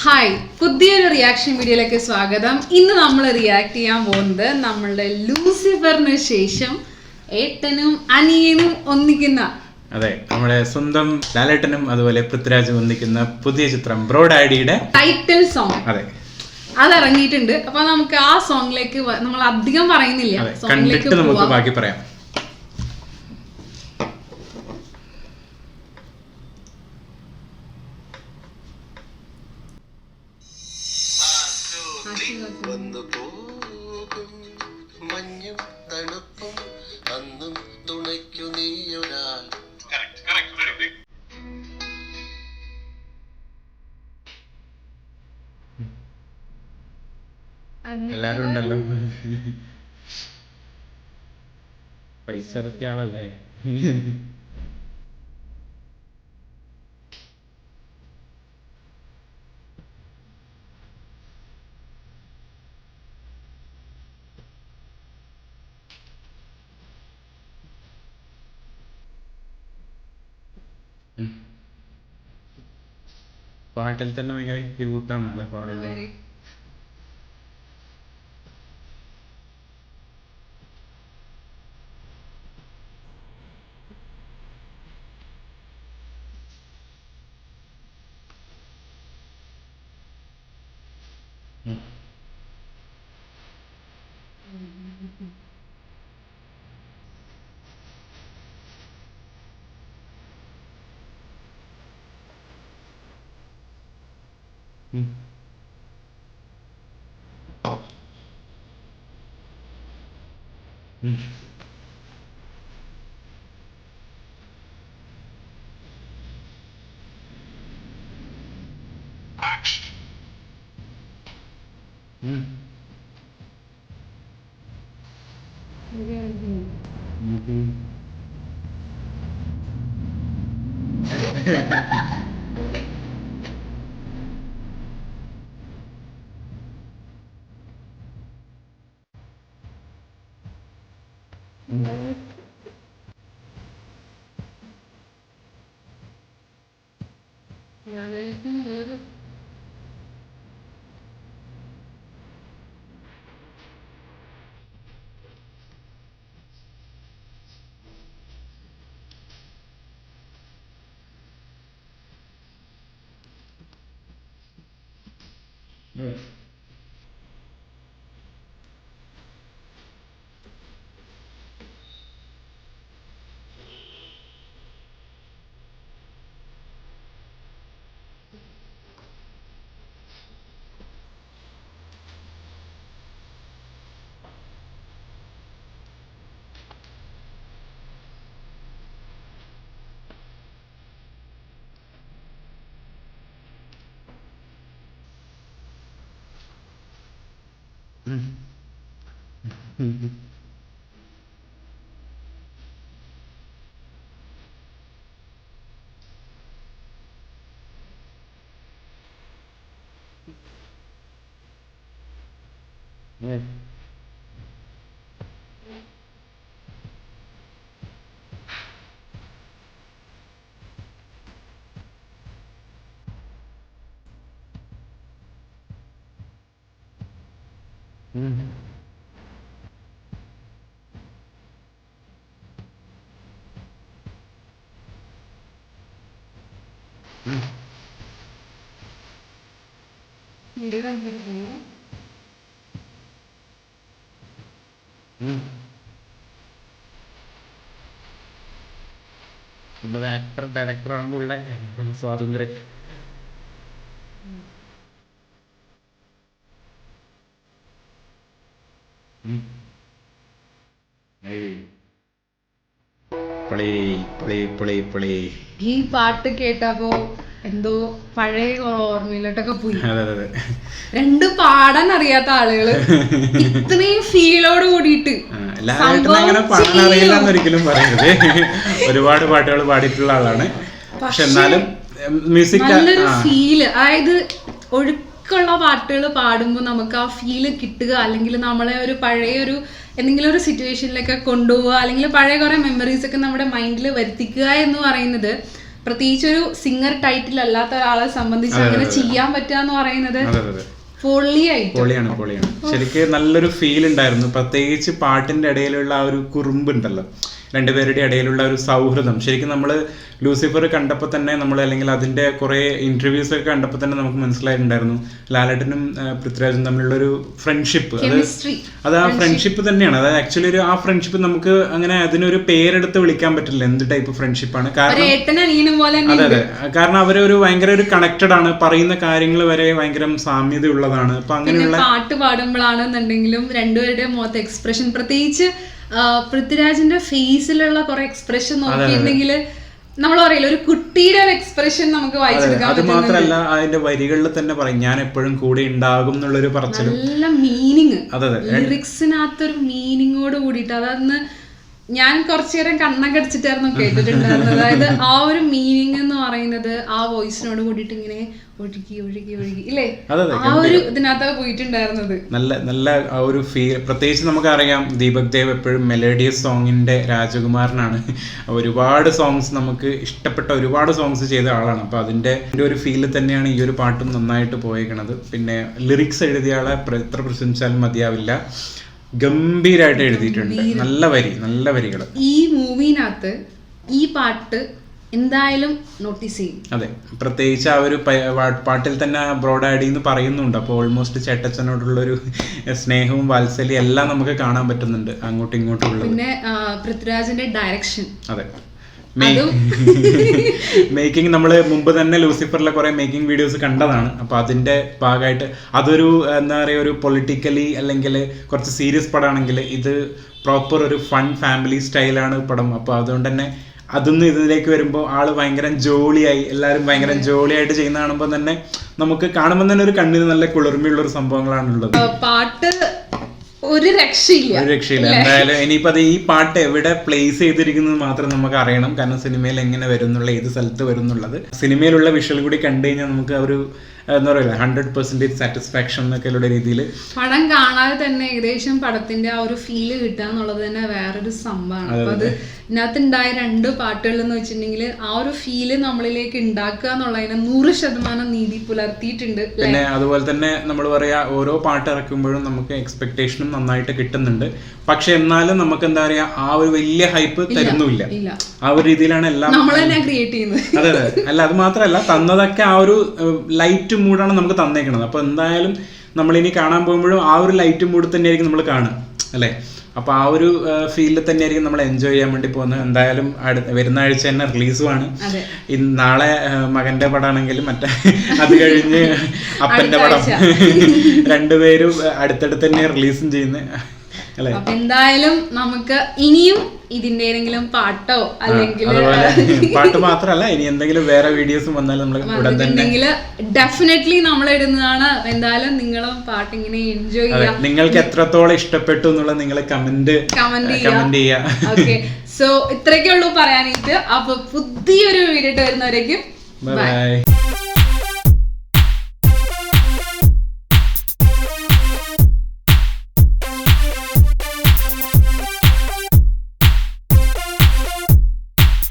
Hi, പുതിയൊരു reaction വീഡിയോയിലേക്ക് സ്വാഗതം. ഇന്ന് നമ്മൾ റിയാക്ട് ചെയ്യാൻ പോകുന്നത് നമ്മളുടെ ലൂസിഫറിന് ശേഷം ഏട്ടനും അനിയനും ഒന്നിക്കുന്ന, അതെ, നമ്മുടെ സ്വന്തം ലാലേട്ടനും അതുപോലെ പൃഥ്വിരാജും ഒന്നിക്കുന്ന പുതിയ ചിത്രം ബ്രോ ഡാഡിയുടെ ടൈറ്റിൽ സോങ്. അതെ, അത് ഇറങ്ങിയിട്ടുണ്ട്. അപ്പൊ നമുക്ക് ആ സോങ്ങിലേക്ക് നമ്മൾ അധികം പറയുന്നില്ല, കണ്ടിട്ട് നമുക്ക് ബാക്കി പറയാം. വന്നു പോകും മഞ്ഞും തണുപ്പും അന്നും തുണയ്ക്കു നീയൊരാൾ. എല്ലാരും ഉണ്ടല്ലോ, പൈസ ഇറക്കിയാണല്ലേ. പാട്ടിൽ തന്നെ ഭയങ്കര ക്യൂട്ടാണല്ലേ പാടുന്നത്. ആക്ടർ ഡയറക്ടറാണുള്ള സ്വാതന്ത്ര്യം. ഈ പാട്ട് കേട്ടപ്പോ എന്തോ പഴയ ഓർമ്മയിലോട്ടൊക്കെ പോയി. രണ്ട് പാടാൻ അറിയാത്ത ആളുകള് ഇത്രയും ഫീലോട് കൂടിയിട്ട് ഒരിക്കലും പറയരുത്. ഒരുപാട് പാട്ടുകൾ പാടിയിട്ടുള്ള ആളാണ്, പക്ഷെ എന്നാലും മ്യൂസിക് നല്ലൊരു ഫീല്, അതായത് ഒഴുക്കുള്ള പാട്ടുകൾ പാടുമ്പോൾ നമുക്ക് ആ ഫീല് കിട്ടുക, അല്ലെങ്കിൽ നമ്മളെ ഒരു പഴയ ഒരു എന്തെങ്കിലും ഒരു സിറ്റുവേഷനിലൊക്കെ കൊണ്ടുപോവുക, അല്ലെങ്കിൽ പഴയ കുറെ മെമ്മറീസ് ഒക്കെ നമ്മുടെ മൈൻഡിൽ വരുത്തിക്കുക എന്ന് പറയുന്നത് പ്രത്യേകിച്ച് ഒരു സിംഗർ ടൈറ്റിൽ അല്ലാത്ത ഒരാളെ സംബന്ധിച്ച് അങ്ങനെ ചെയ്യാൻ പറ്റുക എന്ന് പറയുന്നത് പൊളിയാണ്. ശരിക്കും നല്ലൊരു ഫീൽ ഉണ്ടായിരുന്നു. പ്രത്യേകിച്ച് പാട്ടിന്റെ ഇടയിലുള്ള ആ ഒരു കുറുമ്പുണ്ടല്ലോ, രണ്ടുപേരുടെ ഇടയിലുള്ള ഒരു സൗഹൃദം. ശരിക്കും നമ്മൾ ലൂസിഫർ കണ്ടപ്പോൾ തന്നെ നമ്മൾ, അല്ലെങ്കിൽ അതിന്റെ കുറെ ഇന്റർവ്യൂസ് ഒക്കെ കണ്ടപ്പോൾ തന്നെ നമുക്ക് മനസ്സിലായിട്ടുണ്ടായിരുന്നു ലാലേട്ടനും പൃഥ്വിരാജും തമ്മിലുള്ള ഒരു ഫ്രണ്ട്ഷിപ്പ്. അത് ആ ഫ്രണ്ട്ഷിപ്പ് തന്നെയാണ്. അതായത് ആക്ച്വലി ഒരു ആ ഫ്രണ്ട്ഷിപ്പ് നമുക്ക് അങ്ങനെ അതിനൊരു പേരെടുത്ത് വിളിക്കാൻ പറ്റില്ല എന്ത് ടൈപ്പ് ഫ്രണ്ട്ഷിപ്പാണ്. കാരണം അതെ, കാരണം അവരൊരു ഭയങ്കര ഒരു കണക്റ്റഡ് ആണ്, പറയുന്ന കാര്യങ്ങൾ വരെ ഭയങ്കര സാമ്യതയുള്ളതാണ്. അപ്പൊ അങ്ങനെയുള്ള പാട്ട് പാടുമ്പോഴാണെന്നുണ്ടെങ്കിലും രണ്ടുപേരുടെ മുഖത്ത് എക്സ്പ്രഷൻ, പ്രത്യേകിച്ച് പൃഥ്വിരാജിന്റെ ഫേസിലുള്ള കുറെ എക്സ്പ്രഷൻ നോക്കിയിട്ടുണ്ടെങ്കിൽ നമ്മൾ പറയില്ല, ഒരു കുട്ടിയുടെ ഒരു എക്സ്പ്രഷൻ നമുക്ക് വായിച്ചെടുക്കാൻ. അത് മാത്രല്ല അതിന്റെ വരികളിൽ തന്നെ പറയും ഞാൻ എപ്പോഴും കൂടെ ഉണ്ടാകും എന്നുള്ളൊരു പറച്ചിലും നല്ല മീനിങ്, ലിറിക്സിനകത്തൊരു മീനിങ്ങോട് കൂടിയിട്ട്. അതന്ന് ഞാൻ കുറച്ചു നേരം കണ്ണൊക്കെ അടിച്ചിട്ടായിരുന്നു കേട്ടിട്ടുണ്ടായിരുന്നത്. അതായത് ആ ഒരു മീനിങ് എന്ന് പറയുന്നത് ആ വോയിസിനോട് കൂടിയിട്ട് ഇങ്ങനെ ഒഴുകി ഒഴുകി ഒഴുകി ഇല്ലേ, ആ ഒരു ഇതിനകത്തൊക്കെ പോയിട്ടുണ്ടായിരുന്നത്. നല്ല ആ ഒരു ഫീൽ. പ്രത്യേകിച്ച് നമുക്കറിയാം ദീപക് ദേവ് എപ്പോഴും മെലഡിയസ് സോങ്ങിന്റെ രാജകുമാരനാണ്. ഒരുപാട് സോങ്സ് നമുക്ക് ഇഷ്ടപ്പെട്ട ഒരുപാട് സോങ്സ് ചെയ്ത ആളാണ്. അപ്പൊ അതിന്റെ ഒരു ഫീൽ തന്നെയാണ് ഈ ഒരു പാട്ടും നന്നായിട്ട് പോയേക്കണത്. പിന്നെ ലിറിക്സ് എഴുതിയ ആളെ എത്ര പ്രശംസിച്ചാലും മതിയാവില്ല. ഗംഭീരായിട്ട് എഴുതിയിട്ടുണ്ട്. നല്ല വരികൾ. ഈ മൂവിനകത്ത് ഈ പാട്ട് എന്തായാലും നോട്ടീസ് ചെയ്യും. അതെ, പ്രത്യേകിച്ച് ആ ഒരു പാട്ടിൽ തന്നെ ബ്രോഡാഡി എന്ന് പറയുന്നുണ്ട്. അപ്പോൾ ഓൾമോസ്റ്റ് ചേട്ടച്ചനോടുള്ളൊരു സ്നേഹവും വാത്സല്യം എല്ലാം നമുക്ക് കാണാൻ പറ്റുന്നുണ്ട് അങ്ങോട്ടും ഇങ്ങോട്ടും ഉള്ളത്. പിന്നെ പൃഥ്വിരാജിന്റെ ഡയറക്ഷൻ, അതെ, മേക്കിംഗ് നമ്മൾ മുമ്പ് തന്നെ ലൂസിഫറിലെ കുറെ മേക്കിംഗ് വീഡിയോസ് കണ്ടതാണ്. അപ്പൊ അതിന്റെ ഭാഗമായിട്ട് അതൊരു എന്താ പറയുക, ഒരു പൊളിറ്റിക്കലി അല്ലെങ്കിൽ കുറച്ച് സീരിയസ് പടമാണെങ്കിൽ ഇത് പ്രോപ്പർ ഒരു ഫൺ ഫാമിലി സ്റ്റൈലാണ് പടം. അപ്പൊ അതുകൊണ്ട് തന്നെ അതൊന്നും ഇതിലേക്ക് വരുമ്പോൾ ആള് ഭയങ്കര ജോളിയായി, എല്ലാവരും ഭയങ്കര ജോളിയായിട്ട് ചെയ്യുന്ന കാണുമ്പോൾ തന്നെ നമുക്ക് കാണുമ്പോൾ തന്നെ ഒരു കണ്ണിന് നല്ല കുളിർമയുള്ള ഒരു സംഭവങ്ങളാണുള്ളത്. പാട്ട് ഒരു രക്ഷയില്ല. എന്തായാലും ഇനിയിപ്പോ അത് ഈ പാട്ട് എവിടെ പ്ലേസ് ചെയ്തിരിക്കുന്നത് മാത്രം നമുക്ക് അറിയണം. കാരണം സിനിമയിൽ എങ്ങനെ വരുന്നുള്ള, ഏത് സ്ഥലത്ത് വരുന്നുള്ളത്, സിനിമയിലുള്ള വിഷ്വൽ കൂടി കണ്ടു കഴിഞ്ഞാൽ നമുക്ക് ഒരു എന്താ പറയുക 100% സാറ്റിസ്ഫാക്ഷൻ എന്നൊക്കെയുള്ള രീതിയിൽ പടം കാണാതെ തന്നെ ഏകദേശം പടത്തിന്റെ ആ ഒരു ഫീല് കിട്ടുക എന്നുള്ളത് തന്നെ വേറൊരു സംഭവമാണ്. അപ്പൊ അത് ഇതിനകത്ത് ഉണ്ടായ 2 പാട്ടുകൾ എന്ന് വെച്ചിട്ടുണ്ടെങ്കിൽ ആ ഒരു ഫീല് നമ്മളിലേക്ക് ഉണ്ടാക്കുക എന്നുള്ളതിനെ 100% നീതി പുലർത്തിയിട്ടുണ്ട്. പിന്നെ അതുപോലെ തന്നെ നമ്മൾ പറയാ ഓരോ പാട്ട് ഇറക്കുമ്പോഴും നമുക്ക് എക്സ്പെക്ടേഷനും നന്നായിട്ട് കിട്ടുന്നുണ്ട്. പക്ഷെ എന്നാലും നമുക്ക് എന്താ പറയാ ആ ഒരു വലിയ ഹൈപ്പ് തരുന്നില്ല. ആ ഒരു രീതിയിലാണ് എല്ലാം നമ്മൾ തന്നെ ക്രിയേറ്റ് ചെയ്യുന്നത്. അതെ, അല്ല അത് മാത്രമല്ല തന്നതൊക്കെ ആ ഒരു ലൈറ്റ് മൂഡാണ് നമുക്ക് തന്നേക്കണത്. അപ്പൊ എന്തായാലും നമ്മളിനി കാണാൻ പോകുമ്പോഴും ആ ഒരു ലൈറ്റ് മൂഡ് തന്നെയായിരിക്കും നമ്മൾ കാണുക, അല്ലേ? അപ്പൊ ആ ഒരു ഫീൽഡിൽ തന്നെയായിരിക്കും നമ്മൾ എൻജോയ് ചെയ്യാൻ വേണ്ടി പോകുന്നത്. എന്തായാലും വരുന്ന ആഴ്ച തന്നെ റിലീസുമാണ്. നാളെ മകന്റെ പടമാണെങ്കിലും മറ്റേ അത് കഴിഞ്ഞ് അപ്പന്റെ പടം രണ്ടുപേരും അടുത്തടുത്ത് തന്നെ റിലീസും ചെയ്യുന്നത്. അപ്പൊ എന്തായാലും നമുക്ക് ഇനിയും ഇതിന്റെ ഏതെങ്കിലും പാട്ടോ അല്ലെങ്കിൽ പാട്ട് മാത്രമല്ല ഇനി എന്തെങ്കിലും വേറെ വീഡിയോസും വന്നാലും നമ്മൾ ഡെഫിനറ്റ്ലി നമ്മൾ ഇടുന്നതാണ്. എന്തായാലും നിങ്ങളും പാട്ട് ഇങ്ങനെ എൻജോയ് ചെയ്യാം. നിങ്ങൾക്ക് എത്രത്തോളം ഇഷ്ടപ്പെട്ടു എന്നുള്ളത് നിങ്ങൾ കമന്റ് ചെയ്യാം. ഓക്കെ, സോ ഇത്രയൊക്കെ ഉള്ളൂ പറയാനായിട്ട്. അപ്പൊ പുതിയൊരു വീഡിയോ വരുന്നവരേക്കും ബൈ.